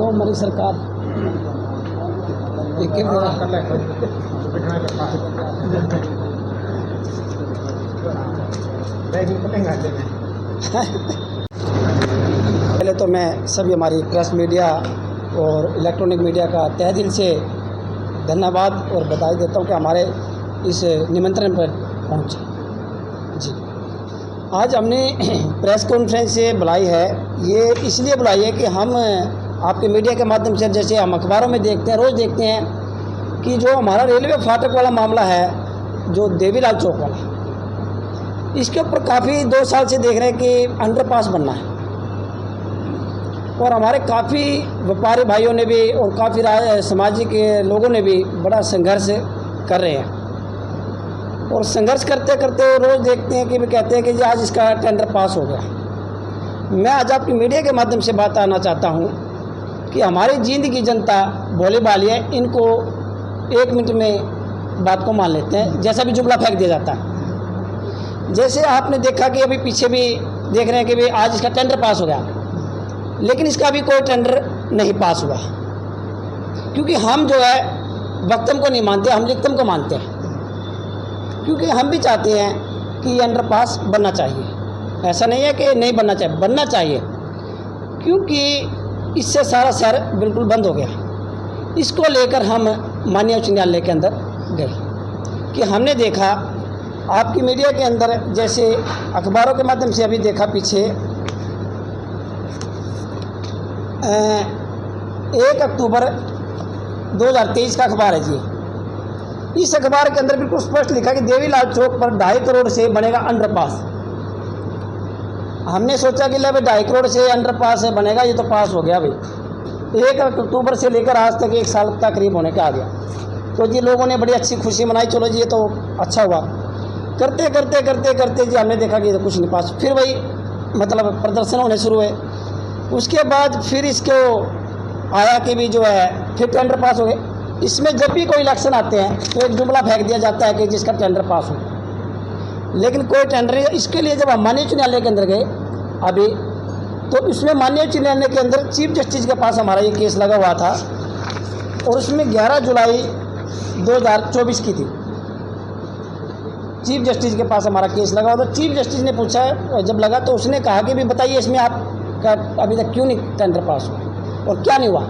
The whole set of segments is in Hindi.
वो हमारी सरकार पहले तो मैं सभी हमारी प्रेस मीडिया और इलेक्ट्रॉनिक मीडिया का तहे दिल से धन्यवाद और बधाई देता हूं कि हमारे इस निमंत्रण पर पहुंचे। जी, आज हमने प्रेस कॉन्फ्रेंस से बुलाई है, ये इसलिए बुलाई है कि हम आपके मीडिया के माध्यम से, जैसे हम अखबारों में देखते हैं, रोज़ देखते हैं कि जो हमारा रेलवे फाटक वाला मामला है, जो देवीलाल चौक वाला, इसके ऊपर काफ़ी 2 साल से देख रहे हैं कि अंडरपास बनना है और हमारे काफ़ी व्यापारी भाइयों ने भी और काफ़ी सामाजिक लोगों ने भी बड़ा संघर्ष कर रहे हैं और संघर्ष करते करते रोज़ देखते हैं कि भी कहते हैं कि जी आज इसका टेंडर पास हो गया। मैं आज आपकी मीडिया के माध्यम से बात आना चाहता हूं कि हमारी जींद की जनता भोले भाली है, इनको 1 मिनट में बात को मान लेते हैं, जैसा भी जुमला फेंक दिया जाता है। जैसे आपने देखा कि अभी पीछे भी देख रहे हैं कि भी आज इसका टेंडर पास हो गया, लेकिन इसका अभी कोई टेंडर नहीं पास हुआ, क्योंकि हम जो है वक्तम को नहीं मानते, हम लिखतम को मानते हैं, क्योंकि हम भी चाहते हैं कि ये अंडरपास बनना चाहिए। ऐसा नहीं है कि नहीं बनना चाहिए, बनना चाहिए, क्योंकि इससे सारा शहर बिल्कुल बंद हो गया। इसको लेकर हम माननीय उच्च न्यायालय के अंदर गए कि हमने देखा आपकी मीडिया के अंदर, जैसे अखबारों के माध्यम से अभी देखा पीछे 1 अक्टूबर 2023 का अखबार है जी। इस अखबार के अंदर बिल्कुल स्पष्ट लिखा कि देवीलाल चौक पर 2.5 करोड़ से बनेगा अंडरपास। हमने सोचा कि ले भाई 2.5 करोड़ से अंडरपास बनेगा, ये तो पास हो गया भाई। 1 अक्टूबर से लेकर आज तक 1 साल का करीब होने का आ गया, तो जी लोगों ने बड़ी अच्छी खुशी मनाई, चलो जी ये तो अच्छा हुआ। करते करते करते करते जी हमने देखा कि ये तो कुछ नहीं पास। फिर वही मतलब प्रदर्शन होने शुरू हुए। उसके बाद फिर इसको आया कि भी जो है फिर टेंडर पास हो गए। इसमें जब भी कोई इलेक्शन आते हैं तो एक जुमला फेंक दिया जाता है कि जिसका टेंडर पास हो, लेकिन कोई टेंडर नहीं। इसके लिए जब हम माननीय उच्च न्यायालय के अंदर गए अभी, तो इसमें माननीय उच्च न्यायालय के अंदर चीफ जस्टिस के पास हमारा ये केस लगा हुआ था और उसमें 11 जुलाई 2024 की थी। चीफ जस्टिस के पास हमारा केस लगा हुआ था। चीफ जस्टिस ने पूछा, जब लगा तो उसने कहा कि भी बताइए इसमें आपका अभी तक क्यों नहीं टेंडर पास हुआ और क्या नहीं हुआ।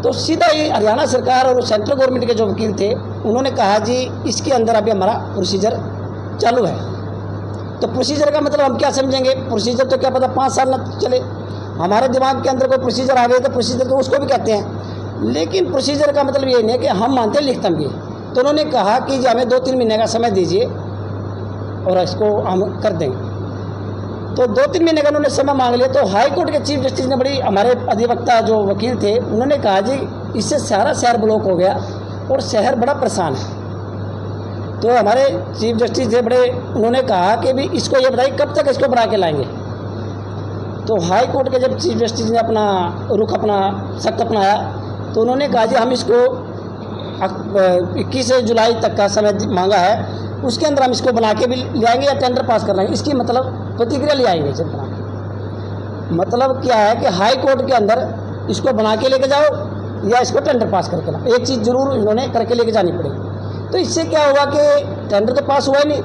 तो सीधा ही हरियाणा सरकार और सेंट्रल गवर्नमेंट के जो वकील थे उन्होंने कहा जी इसके अंदर अभी हमारा प्रोसीजर चालू है। तो प्रोसीजर का मतलब हम क्या समझेंगे? प्रोसीजर तो क्या पता 5 साल न चले, हमारे दिमाग के अंदर कोई प्रोसीजर आ गए तो प्रोसीजर तो उसको भी कहते हैं, लेकिन प्रोसीजर का मतलब ये नहीं है कि हम मानते हैं लिखतम भी। तो उन्होंने कहा कि जी हमें 2-3 महीने का समय दीजिए और इसको हम कर देंगे। तो 2-3 महीने का उन्होंने समय मांग लिया। तो हाई कोर्ट के चीफ जस्टिस ने बड़ी, हमारे अधिवक्ता जो वकील थे उन्होंने कहा जी इससे सारा शहर ब्लॉक हो गया और शहर बड़ा परेशान है। तो हमारे चीफ जस्टिस थे बड़े, उन्होंने कहा कि भी इसको ये बताइए कब तक इसको बना के लाएंगे। तो हाई कोर्ट के जब चीफ जस्टिस ने अपना रुख अपना सख्त अपनाया तो उन्होंने कहा जी हम इसको 21 जुलाई तक का समय मांगा है, उसके अंदर हम इसको बना के भी ले आएंगे या टेंडर पास कर लेंगे। इसकी मतलब प्रतिक्रिया ले आएंगे। जब बना के मतलब क्या है कि हाई कोर्ट के अंदर इसको बना के लेके जाओ या इसको टेंडर पास करके लाओ, एक चीज़ जरूर इन्होंने करके लेके जानी पड़ेगी। तो इससे क्या हुआ कि टेंडर तो पास हुआ ही नहीं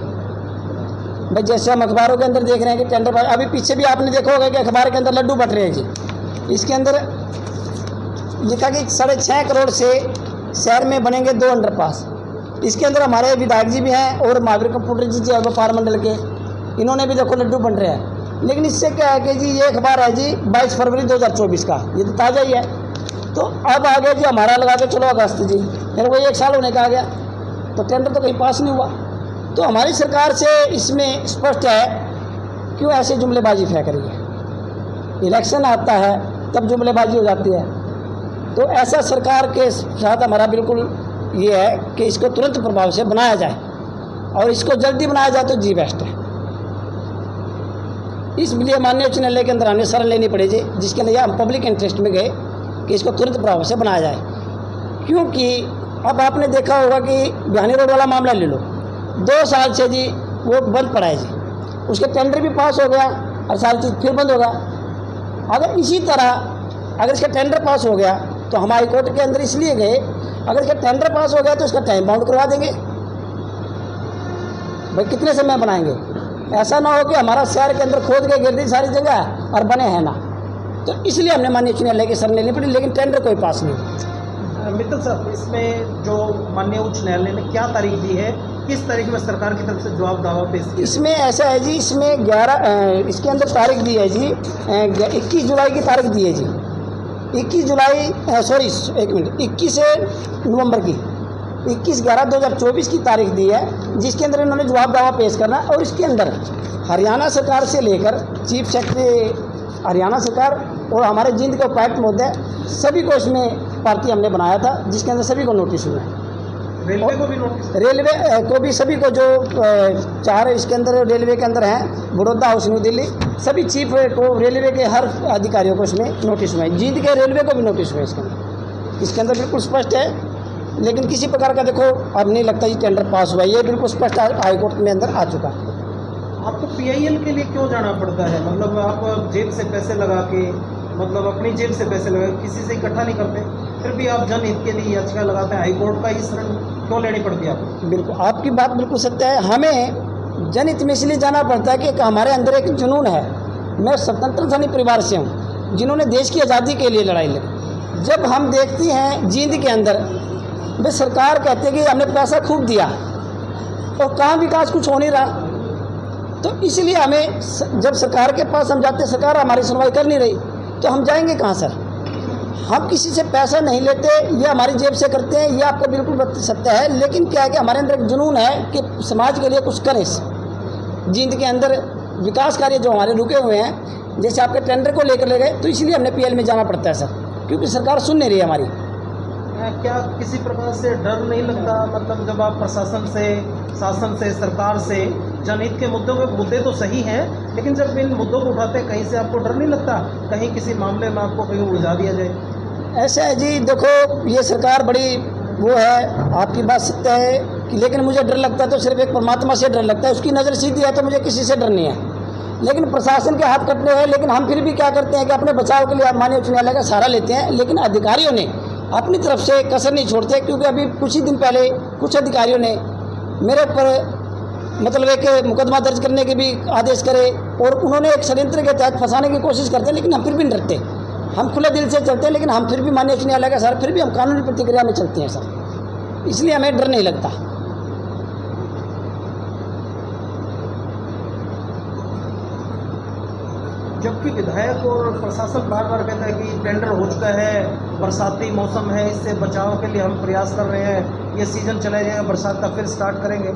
भाई। जैसे हम अखबारों के अंदर देख रहे हैं कि टेंडर पास, अभी पीछे भी आपने देखा होगा कि अखबार के अंदर लड्डू बट रहे हैं जी। इसके अंदर लिखा कि 6.5 करोड़ से शहर में बनेंगे 2 अंडरपास। इसके अंदर हमारे विधायक जी भी हैं और महावीर कपूर जी व्यापार मंडल के, इन्होंने भी देखो लड्डू बन रहे हैं। लेकिन इससे क्या है कि जी ये अखबार है जी 22 फरवरी 2024 का, ये तो ताज़ा ही है। तो अब आ गया जी हमारा लगा के चलो अगस्त जी, फिर वो 1 साल होने का आ गया, तो टेंडर तो कहीं पास नहीं हुआ। तो हमारी सरकार से इसमें स्पष्ट है क्यों ऐसे जुमलेबाजी फेंक रही है। इलेक्शन आता है तब जुमलेबाजी हो जाती है। तो ऐसा सरकार के साथ हमारा बिल्कुल ये है कि इसको तुरंत प्रभाव से बनाया जाए और इसको जल्दी बनाया जाए तो जी बेस्ट है। इसलिए माननीय उच्च न्यायालय के अंदर हमें शरण लेनी पड़ेगी, जिसके लिए हम पब्लिक इंटरेस्ट में गए कि इसको तुरंत प्रभाव से बनाया जाए। क्योंकि अब आपने देखा होगा कि बिहानी रोड वाला मामला ले लो, 2 साल से जी वो बंद पड़ा है जी, उसके टेंडर भी पास हो गया और सारी चीज़ फिर बंद होगा। अगर इसी तरह अगर इसका टेंडर पास हो गया तो हम हाई कोर्ट के अंदर इसलिए गए, अगर इसका टेंडर पास हो गया तो इसका टाइम बाउंड करवा देंगे। भाई कितने समय बनाएंगे? ऐसा ना हो कि हमारा शहर के अंदर खोद के गिर दी सारी जगह और बने हैं ना। तो इसलिए हमने माननीय उच्च न्यायालय की शरण लेनी पड़ी, लेकिन टेंडर कोई पास नहीं। मित्तल साहब, इसमें जो माननीय उच्च न्यायालय ने क्या तारीख दी है, किस तारीख में सरकार की तरफ से जवाब दावा पेश किया? इसमें ऐसा है जी, इसमें 11 इसके अंदर तारीख दी है जी, 21 जुलाई की तारीख दी है जी। 21 जुलाई 21 नवंबर की 21/11/2024 की तारीख दी है, जिसके अंदर इन्होंने जवाब दावा पेश करना है। और इसके अंदर हरियाणा सरकार से लेकर चीफ सेक्रेटरी हरियाणा सरकार और हमारे जींद के उपायुक्त महोदय सभी को इसमें पार्टी हमने बनाया था, जिसके अंदर सभी को नोटिस हुआ है। रेलवे को भी नोटिस? रेलवे को भी, सभी को, जो 4 इसके अंदर रेलवे के अंदर हैं, बड़ौदा हाउस न्यू दिल्ली, सभी चीफ को, रेलवे के हर अधिकारियों को इसमें नोटिस हुआ है। जींद के रेलवे को भी नोटिस हुआ है इसके अंदर बिल्कुल स्पष्ट है। लेकिन किसी प्रकार का देखो अब नहीं लगता ये टेंडर पास हुआ, ये बिल्कुल स्पष्ट हाईकोर्ट में अंदर आ चुका है। आपको PIL के लिए क्यों जाना पड़ता है? मतलब आप जेब से पैसे लगा के, मतलब अपनी जेब से पैसे लगा के, किसी से इकट्ठा नहीं करते, फिर भी आप जनहित के लिए याचिका लगाते हैं। हाईकोर्ट का ही शरण क्यों लेनी पड़ती है आपको? बिल्कुल, आपकी बात बिल्कुल सत्य है। हमें जनहित में इसलिए जाना पड़ता है कि हमारे अंदर एक जुनून है। मैं स्वतंत्र सैनिक परिवार से हूँ, जिन्होंने देश की आज़ादी के लिए लड़ाई लड़ी। जब हम देखते हैं जींद के अंदर वे सरकार कहते हैं कि हमने पैसा खूब दिया और कहाँ विकास कुछ हो नहीं रहा, तो इसलिए हमें जब सरकार के पास हम जाते, सरकार हमारी सुनवाई कर नहीं रही, तो हम जाएंगे कहाँ सर? हम किसी से पैसा नहीं लेते, ये हमारी जेब से करते हैं, ये आपका बिल्कुल सत्य है। लेकिन क्या है कि हमारे अंदर एक जुनून है कि समाज के लिए कुछ करें। जींद के अंदर विकास कार्य जो हमारे रुके हुए हैं, जैसे आपके टेंडर को लेकर ले गए, तो इसलिए हमने PIL में जाना पड़ता है सर, क्योंकि सरकार सुन नहीं रही है हमारी। क्या किसी प्रकार से डर नहीं लगता? मतलब जब आप प्रशासन से, शासन से, सरकार से जनहित के मुद्दे तो सही हैं, लेकिन जब इन मुद्दों को उठाते हैं, कहीं से आपको डर नहीं लगता कहीं किसी मामले में आपको कहीं उलझा दिया जाए? ऐसा है जी, देखो ये सरकार बड़ी वो है, आपकी बात सत्य है कि, लेकिन मुझे डर लगता है तो सिर्फ एक परमात्मा से डर लगता है, उसकी नज़र सीधी है तो मुझे किसी से डर नहीं है। लेकिन प्रशासन के हाथ कटने हैं, लेकिन हम फिर भी क्या करते हैं कि अपने बचाव के लिए माननीय उच्च न्यायालय का सहारा लेते हैं। लेकिन अधिकारियों ने अपनी तरफ से कसर नहीं छोड़ते, क्योंकि अभी कुछ ही दिन पहले कुछ अधिकारियों ने मेरे ऊपर मतलब एक मुकदमा दर्ज करने के भी आदेश करे, और उन्होंने एक षड्यंत्र के तहत फंसाने की कोशिश करते हैं। लेकिन हम फिर भी नहीं डरते, हम खुले दिल से चलते हैं, लेकिन हम फिर भी माननीय उच्च न्यायालय का सर, फिर भी हम कानूनी प्रतिक्रिया में चलते हैं सर, इसलिए हमें डर नहीं लगता। जबकि विधायक और प्रशासन बार बार कहता है कि टेंडर हो चुका है, बरसाती मौसम है, इससे बचाव के लिए हम प्रयास कर रहे हैं, ये सीजन चला जाएगा, बरसात का फिर स्टार्ट करेंगे।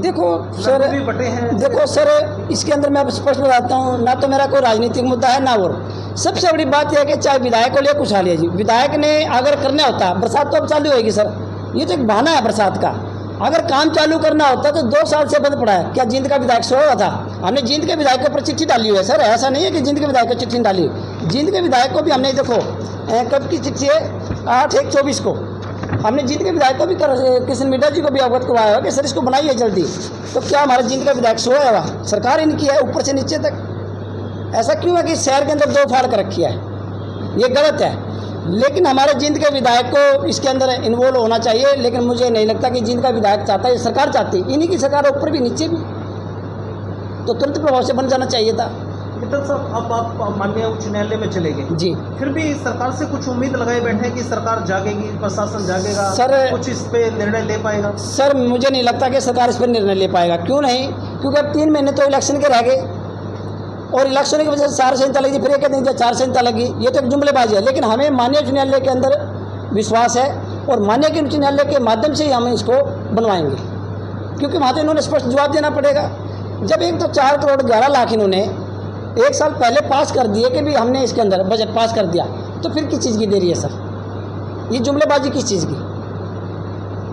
देखो सर, भी बटे हैं। देखो सर, इसके अंदर मैं स्पष्ट बताता हूँ, ना तो मेरा कोई राजनीतिक मुद्दा है ना, और सबसे बड़ी बात यह है कि चाहे विधायक को ले कुछ हाल है जी, विधायक ने अगर करना होता, बरसात तो अब चालू होगी सर, ये तो एक बहाना है बरसात का। अगर काम चालू करना होता तो 2 साल से बंद पड़ा है। क्या जींद का विधायक सोया हुआ था? हमने जींद के विधायक के ऊपर चिट्ठी डाली हुई है सर, ऐसा नहीं है कि जींद के विधायक को चिट्ठी डाली। जींद के विधायक को भी हमने, देखो कब की चिट्ठी है, 8/1/24 को हमने जींद के विधायक को भी किशन मीडिया जी को भी अवगत करवाया है कि सर इसको बनाइए जल्दी। तो क्या हमारा जींद का विधायक सोया हुआ? सरकार इनकी है ऊपर से नीचे तक। ऐसा क्यों है कि शहर के अंदर 2 फाड़ कर रखी है? ये गलत है। लेकिन हमारे जींद के विधायक को इसके अंदर इन्वॉल्व होना चाहिए, लेकिन मुझे नहीं लगता कि जींद का विधायक चाहता है, सरकार चाहती, इन्हीं की सरकार ऊपर भी नीचे भी, तो तुरंत प्रभाव से बन जाना चाहिए था। मित्तल साहब, अब आप माननीय उच्च न्यायालय में चले गए जी, फिर भी सरकार से कुछ उम्मीद लगाए बैठे हैं कि सरकार जागेगी, प्रशासन जागेगा सर, कुछ इस पे निर्णय ले पाएगा? सर मुझे नहीं लगता कि सरकार इस पर निर्णय ले पाएगा। क्यों नहीं? क्योंकि अब 3 महीने तो इलेक्शन के रह गए, और इलेक्शन की वजह से 4 संहिता लगी, फिर एक कहते हैं 4 संहिता लगी, ये तो एक जुमलेबाजी है। लेकिन हमें माननीय उच्च न्यायालय के अंदर विश्वास है, और माननीय उच्च न्यायालय के माध्यम से ही हम इसको बनवाएंगे, क्योंकि वहाँ तो इन्होंने स्पष्ट जवाब देना पड़ेगा। जब एक तो 4 करोड़ 11 लाख इन्होंने 1 साल पहले पास कर दिए कि भी हमने इसके अंदर बजट पास कर दिया, तो फिर किस चीज़ की देरी है सर? ये जुमलेबाजी किस चीज़ की?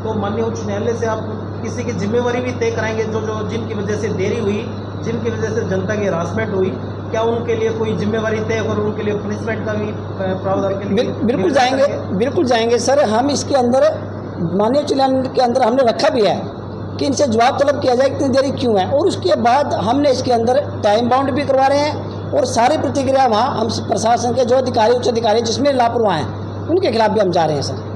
तो माननीय उच्च न्यायालय से आप किसी की जिम्मेवारी भी तय कराएंगे, जो जिनकी वजह से देरी हुई, जिनकी वजह से जनता की हरासमेंट हुई, क्या उनके लिए कोई जिम्मेवारी तय और उनके लिए पनिशमेंट का भी प्रावधान के लिए? बिल्कुल जाएंगे, बिल्कुल जाएंगे सर। हम इसके अंदर माननीय उच्च न्यायालय के अंदर हमने रखा भी है कि इनसे जवाब तलब किया जाए, इतनी देरी क्यों है, और उसके बाद हमने इसके अंदर टाइम बाउंड भी करवा रहे हैं, और सारी प्रतिक्रिया वहाँ हम प्रशासन के जो अधिकारी उच्च अधिकारी जिसमें लापरवाह हैं उनके खिलाफ भी हम जा रहे हैं सर।